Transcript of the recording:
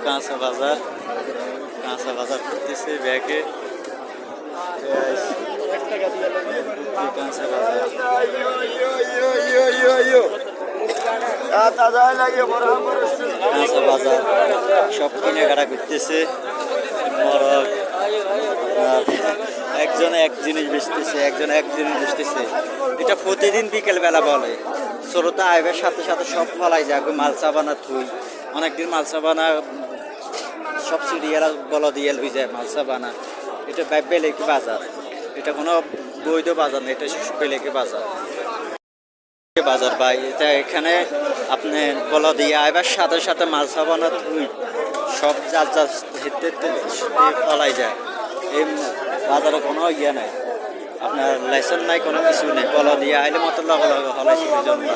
কাঁচা বাজার করতেছে ব্যাগে কাঁচা বাজার সব কেনাকাটা করতেছে মরক একজনে এক জিনিস বেচতেছে এটা প্রতিদিন বিকেল বেলা বলে শ্রোতা আইবের সাথে সাথে সব ফলাই যায় মালসা বানা থুই অনেকদিন মালসা বানা সব সিরিয়াল বলা দিয়ে লই যায় মালসা বানা এটা বেলেকি বাজার এটা কোনো বৈধ বাজার না এটা বেলেকি বাজার ভাই এটা এখানে আপনি বলা দিয়ে আইবার সাথে সাথে মালসা বানা থুই সব যার হেঁটে ফলাই যায় এই বাজারে কোনো ইয়ে নাই আপনার লাইসেন্স নাই কোনো কিছু নেই বলা দিয়ে আইলে মতো লগে হলাই জন্য